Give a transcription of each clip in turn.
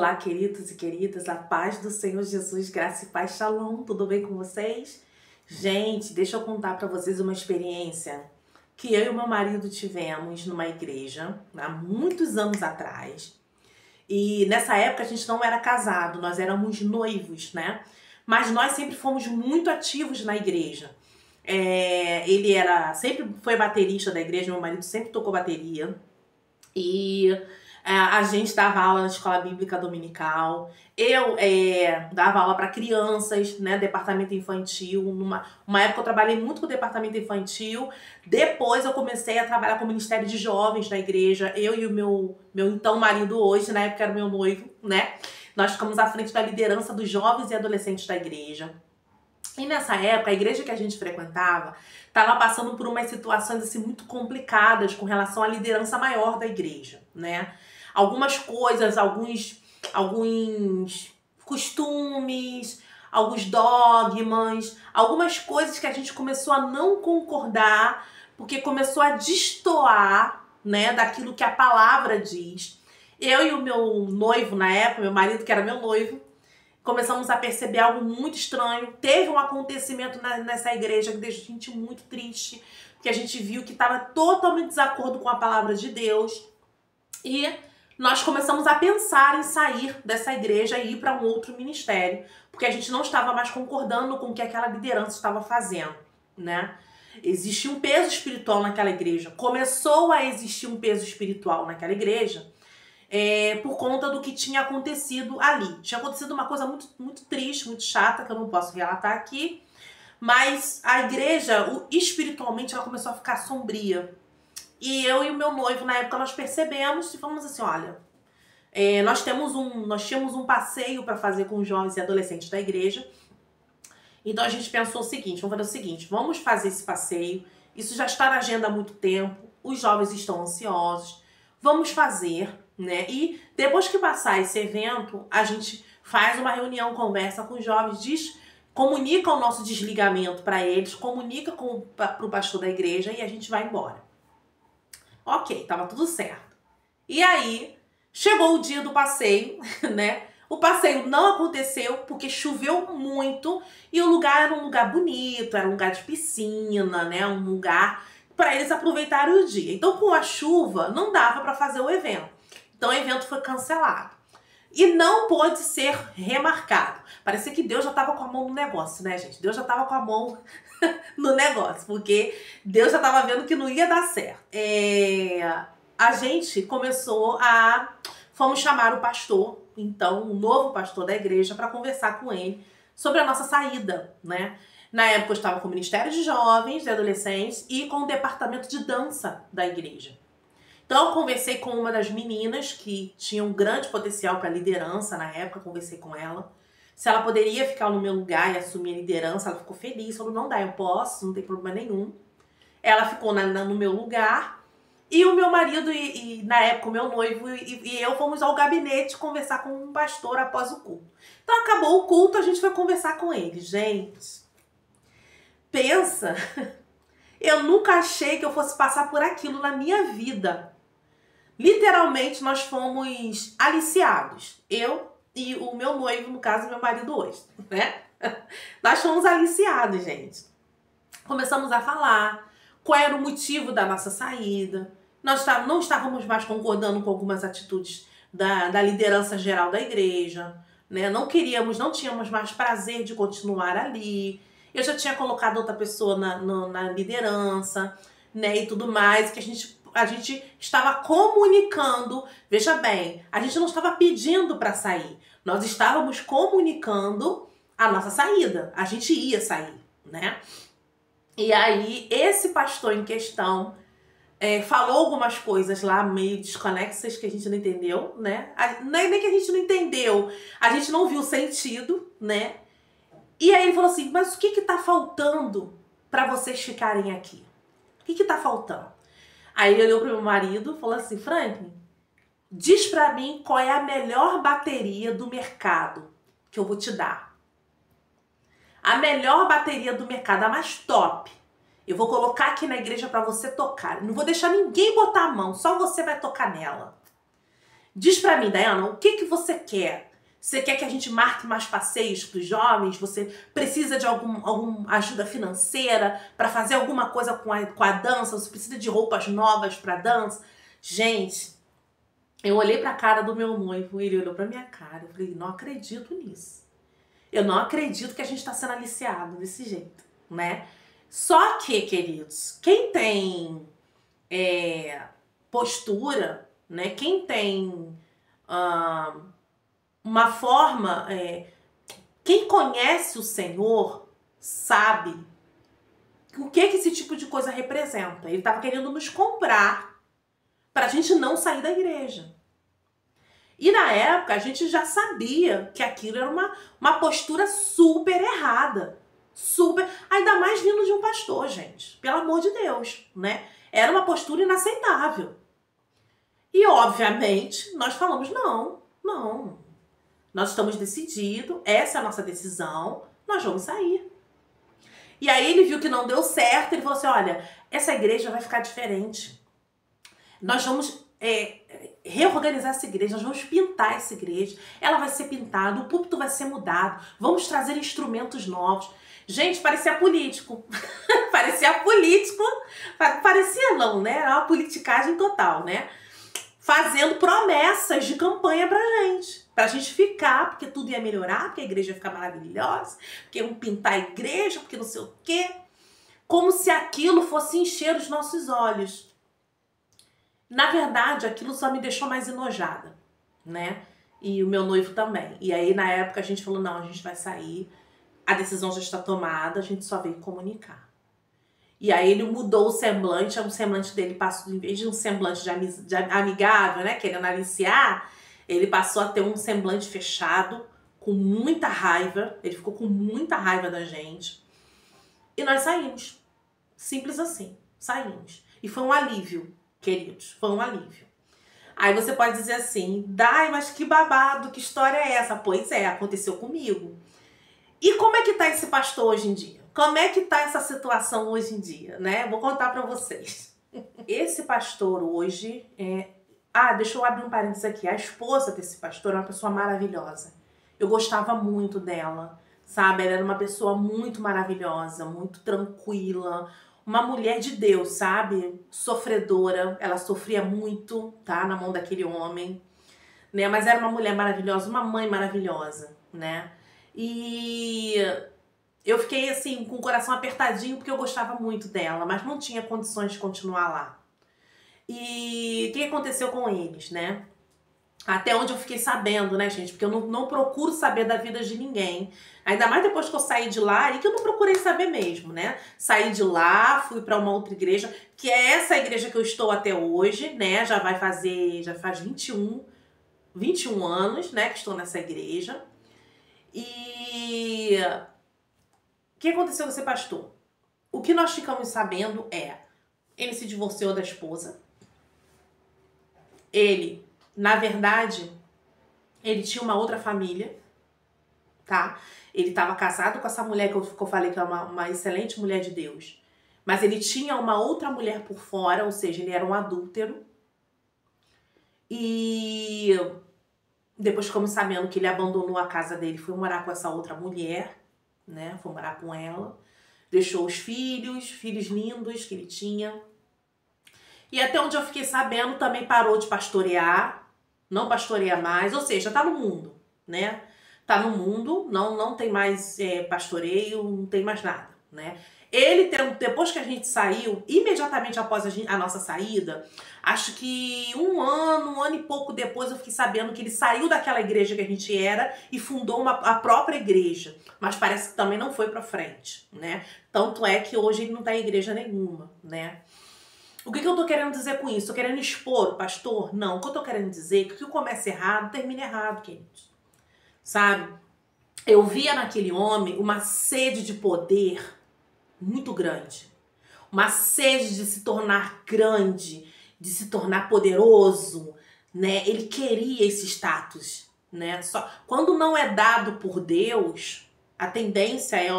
Olá, queridos e queridas, a paz do Senhor Jesus, graça e paz, shalom, tudo bem com vocês? Gente, deixa eu contar para vocês uma experiência que eu e o meu marido tivemos numa igreja, há muitos anos atrás. E nessa época a gente não era casado, nós éramos noivos, né? Mas nós sempre fomos muito ativos na igreja. Ele sempre foi baterista da igreja, meu marido sempre tocou bateria. E a gente dava aula na escola bíblica dominical. Eu dava aula para crianças, né? Departamento infantil. Uma época eu trabalhei muito com o departamento infantil. Depois eu comecei a trabalhar com o Ministério de Jovens da igreja. Eu e o meu então marido hoje, na época era meu noivo, né? Nós ficamos à frente da liderança dos jovens e adolescentes da igreja. E nessa época, a igreja que a gente frequentava estava passando por umas situações assim, muito complicadas com relação à liderança maior da igreja, né? Algumas coisas, alguns costumes, alguns dogmas, algumas coisas que a gente começou a não concordar, porque começou a destoar, né, daquilo que a palavra diz. Eu e o meu noivo na época, meu marido que era meu noivo, começamos a perceber algo muito estranho. Teve um acontecimento nessa igreja que deixou a gente muito triste, porque a gente viu que estava totalmente em desacordo com a palavra de Deus. E nós começamos a pensar em sair dessa igreja e ir para um outro ministério, porque a gente não estava mais concordando com o que aquela liderança estava fazendo, né? Existia um peso espiritual naquela igreja. Começou a existir um peso espiritual naquela igreja por conta do que tinha acontecido ali. Tinha acontecido uma coisa muito, muito triste, muito chata, que eu não posso relatar aqui, mas a igreja, espiritualmente, ela começou a ficar sombria. E eu e o meu noivo, na época, nós percebemos e falamos assim, olha, nós tínhamos um passeio para fazer com os jovens e adolescentes da igreja. Então a gente pensou o seguinte, vamos fazer o seguinte, vamos fazer esse passeio, isso já está na agenda há muito tempo, os jovens estão ansiosos, vamos fazer, né? E depois que passar esse evento, a gente faz uma conversa com os jovens, comunica o nosso desligamento para eles, comunica para o pastor da igreja e a gente vai embora. Ok, tava tudo certo. E aí, chegou o dia do passeio, né? O passeio não aconteceu porque choveu muito e o lugar era um lugar bonito, era um lugar de piscina, né? Um lugar para eles aproveitarem o dia. Então, com a chuva, não dava para fazer o evento. Então, o evento foi cancelado. E não pôde ser remarcado. Parecia que Deus já estava com a mão no negócio, né, gente? Deus já estava com a mão no negócio, porque Deus já estava vendo que não ia dar certo. A gente fomos chamar o pastor, então, o novo pastor da igreja, para conversar com ele sobre a nossa saída, né? Na época eu estava com o Ministério de Jovens, de Adolescentes e com o departamento de dança da igreja. Então eu conversei com uma das meninas que tinha um grande potencial para liderança na época, conversei com ela. Se ela poderia ficar no meu lugar e assumir a liderança, ela ficou feliz, falou, não dá, eu posso, não tem problema nenhum. Ela ficou no meu lugar e o meu marido e na época o meu noivo e eu fomos ao gabinete conversar com um pastor após o culto. Então acabou o culto, a gente foi conversar com ele. Gente, pensa, eu nunca achei que eu fosse passar por aquilo na minha vida. Literalmente, nós fomos aliciados. Eu e o meu noivo, no caso, meu marido hoje, né? Nós fomos aliciados, gente. Começamos a falar qual era o motivo da nossa saída. Nós não estávamos mais concordando com algumas atitudes da liderança geral da igreja, né? Não tínhamos mais prazer de continuar ali. Eu já tinha colocado outra pessoa na liderança, né? E tudo mais, que a gente estava comunicando, veja bem, a gente não estava pedindo para sair, nós estávamos comunicando a nossa saída, a gente ia sair, né? E aí, esse pastor em questão falou algumas coisas lá meio desconexas que a gente não entendeu, né? Nem que a gente não entendeu, a gente não viu sentido, né? E aí ele falou assim, mas o que tá faltando para vocês ficarem aqui? O que tá faltando? Aí ele olhou pro meu marido e falou assim, Franklin, diz pra mim qual é a melhor bateria do mercado que eu vou te dar. A melhor bateria do mercado, a mais top. Eu vou colocar aqui na igreja pra você tocar. Não vou deixar ninguém botar a mão, só você vai tocar nela. Diz pra mim, Dayana, o que você quer? Você quer que a gente marque mais passeios para os jovens? Você precisa de alguma ajuda financeira para fazer alguma coisa com a dança? Você precisa de roupas novas para dança? Gente, eu olhei para a cara do meu noivo, ele olhou para minha cara. Eu falei, não acredito nisso. Eu não acredito que a gente está sendo aliciado desse jeito, né? Só que, queridos, quem tem postura, né? Quem tem uma forma... quem conhece o Senhor sabe o que esse tipo de coisa representa. Ele estava querendo nos comprar para a gente não sair da igreja. E na época a gente já sabia que aquilo era uma postura super errada. Super, ainda mais vindo de um pastor, gente. Pelo amor de Deus, né? Era uma postura inaceitável. E, obviamente, nós falamos, não. Nós estamos decididos, essa é a nossa decisão, nós vamos sair. E aí ele viu que não deu certo, ele falou assim, olha, essa igreja vai ficar diferente. Nós vamos reorganizar essa igreja, nós vamos pintar essa igreja, ela vai ser pintada, o púlpito vai ser mudado, vamos trazer instrumentos novos. Gente, parecia político. Parecia político. Parecia não, né? Era uma politicagem total, né? Fazendo promessas de campanha pra gente ficar, porque tudo ia melhorar, porque a igreja ia ficar maravilhosa, porque iam pintar a igreja, porque não sei o quê. Como se aquilo fosse encher os nossos olhos. Na verdade, aquilo só me deixou mais enojada, né? E o meu noivo também. E aí, na época, a gente falou, não, a gente vai sair, a decisão já está tomada, a gente só veio comunicar. E aí ele mudou o semblante, o semblante dele passou, em vez de um semblante de amigável, né, querendo aliciar, ele passou a ter um semblante fechado, com muita raiva, ele ficou com muita raiva da gente. E nós saímos. Simples assim, saímos. E foi um alívio, queridos, foi um alívio. Aí você pode dizer assim, Dai, mas que babado, que história é essa? Pois é, aconteceu comigo. E como é que tá esse pastor hoje em dia? Como é que tá essa situação hoje em dia, né? Vou contar pra vocês. Esse pastor hoje deixa eu abrir um parênteses aqui. A esposa desse pastor é uma pessoa maravilhosa. Eu gostava muito dela, sabe? Ela era uma pessoa muito maravilhosa, muito tranquila, uma mulher de Deus, sabe? Sofredora, ela sofria muito, tá? Na mão daquele homem, né? Mas era uma mulher maravilhosa, uma mãe maravilhosa, né? E eu fiquei assim, com o coração apertadinho, porque eu gostava muito dela, mas não tinha condições de continuar lá. E o que aconteceu com eles, né? Até onde eu fiquei sabendo, né, gente? Porque eu não procuro saber da vida de ninguém. Ainda mais depois que eu saí de lá, e que eu não procurei saber mesmo, né? Saí de lá, fui pra uma outra igreja, que é essa igreja que eu estou até hoje, né? Já faz 21 anos, né, que estou nessa igreja. E o que aconteceu com esse pastor? O que nós ficamos sabendo ele se divorciou da esposa. Ele, na verdade, ele tinha uma outra família, tá? Ele estava casado com essa mulher que eu falei que é uma excelente mulher de Deus. Mas ele tinha uma outra mulher por fora, ou seja, ele era um adúltero. E depois ficamos sabendo que ele abandonou a casa dele, foi morar com essa outra mulher, né? Foi morar com ela. Deixou os filhos lindos que ele tinha. E até onde eu fiquei sabendo, também parou de pastorear. Não pastoreia mais, ou seja, tá no mundo, né? Tá no mundo, não tem mais pastoreio, não tem mais nada, né? Ele, depois que a gente saiu, imediatamente após a nossa saída, acho que um ano e pouco depois, eu fiquei sabendo que ele saiu daquela igreja que a gente era e fundou a própria igreja. Mas parece que também não foi pra frente, né? Tanto é que hoje ele não tá em igreja nenhuma, né? O que eu tô querendo dizer com isso? Tô querendo expor o pastor? Não. O que eu tô querendo dizer é que o que começa errado, termina errado, queridos. Sabe? Eu via naquele homem uma sede de poder muito grande. Uma sede de se tornar grande, de se tornar poderoso, né? Ele queria esse status, né? Só quando não é dado por Deus, a tendência é,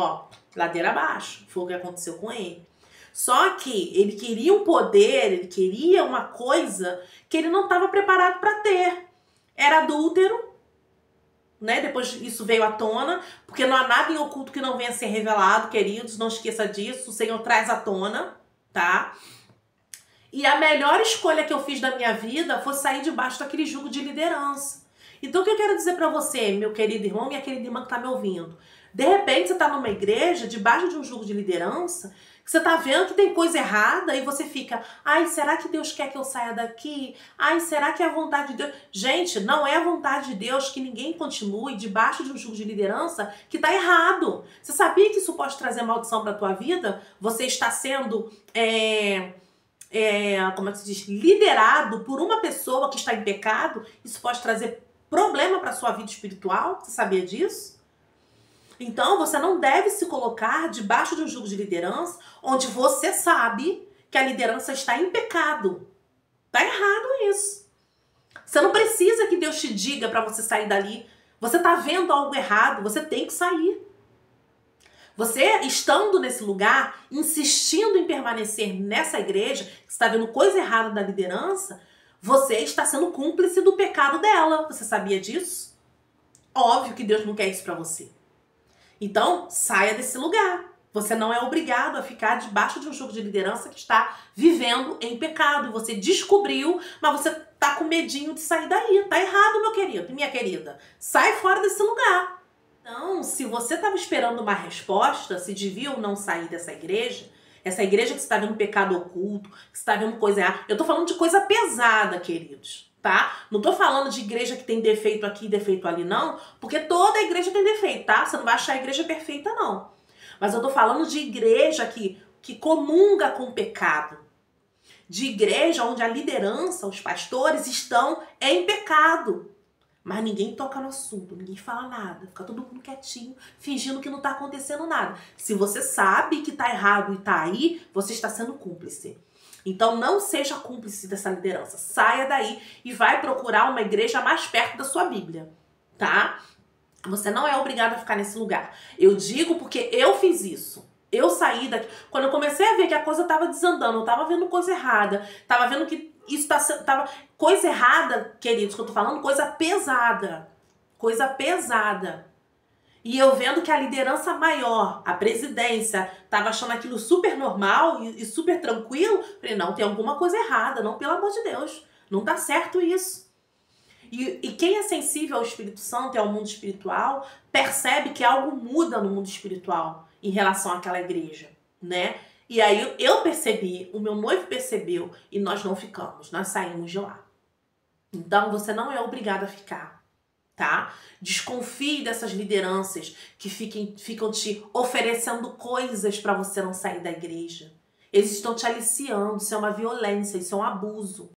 ladeira abaixo. Foi o que aconteceu com ele. Só que ele queria um poder, ele queria uma coisa que ele não estava preparado para ter. era adúltero, né? Depois isso veio à tona, porque não há nada em oculto que não venha a ser revelado, queridos, não esqueça disso, o Senhor traz à tona, tá? E a melhor escolha que eu fiz da minha vida foi sair debaixo daquele jugo de liderança. Então o que eu quero dizer pra você, meu querido irmão, minha querida irmã que tá me ouvindo? De repente você tá numa igreja, debaixo de um jugo de liderança, que você tá vendo que tem coisa errada e você fica, ai, será que Deus quer que eu saia daqui? Ai, será que é a vontade de Deus? Gente, não é a vontade de Deus que ninguém continue debaixo de um jugo de liderança que tá errado. Você sabia que isso pode trazer maldição pra tua vida? Você está sendo, como é que se diz? Liderado por uma pessoa que está em pecado. Isso pode trazer problema pra sua vida espiritual. Você sabia disso? Então, você não deve se colocar debaixo de um jugo de liderança onde você sabe que a liderança está em pecado. Tá errado isso. Você não precisa que Deus te diga para você sair dali. Você tá vendo algo errado, você tem que sair. Você, estando nesse lugar, insistindo em permanecer nessa igreja, que está vendo coisa errada da liderança, você está sendo cúmplice do pecado dela. Você sabia disso? Óbvio que Deus não quer isso para você. Então, saia desse lugar. Você não é obrigado a ficar debaixo de um jugo de liderança que está vivendo em pecado. Você descobriu, mas você tá com medinho de sair daí. Tá errado, meu querido e minha querida. Sai fora desse lugar. Então, se você estava esperando uma resposta, se devia ou não sair dessa igreja, essa igreja que você está vendo pecado oculto, que você está vendo coisa errada. Eu tô falando de coisa pesada, queridos. Tá? Não tô falando de igreja que tem defeito aqui e defeito ali, não, porque toda igreja tem defeito, tá? Você não vai achar a igreja perfeita, não. Mas eu tô falando de igreja que comunga com o pecado. De igreja onde a liderança, os pastores, estão em pecado. Mas ninguém toca no assunto, ninguém fala nada. Fica todo mundo quietinho, fingindo que não tá acontecendo nada. Se você sabe que tá errado e tá aí, você está sendo cúmplice. Então não seja cúmplice dessa liderança. Saia daí e vai procurar uma igreja mais perto da sua Bíblia, tá? Você não é obrigado a ficar nesse lugar. Eu digo porque eu fiz isso. Eu saí daqui. Quando eu comecei a ver que a coisa tava desandando, eu tava vendo coisa errada, tava vendo que isso tava coisa errada, queridos, que eu tô falando, coisa pesada. Coisa pesada. E eu vendo que a liderança maior, a presidência, tava achando aquilo super normal e super tranquilo, falei, não, tem alguma coisa errada, não, pelo amor de Deus, não tá certo isso. E quem é sensível ao Espírito Santo e ao mundo espiritual, percebe que algo muda no mundo espiritual em relação àquela igreja, né? E aí eu percebi, o meu noivo percebeu e nós não ficamos, nós saímos de lá. Então você não é obrigado a ficar. Tá? Desconfie dessas lideranças que ficam te oferecendo coisas para você não sair da igreja. Eles estão te aliciando, isso é uma violência, isso é um abuso.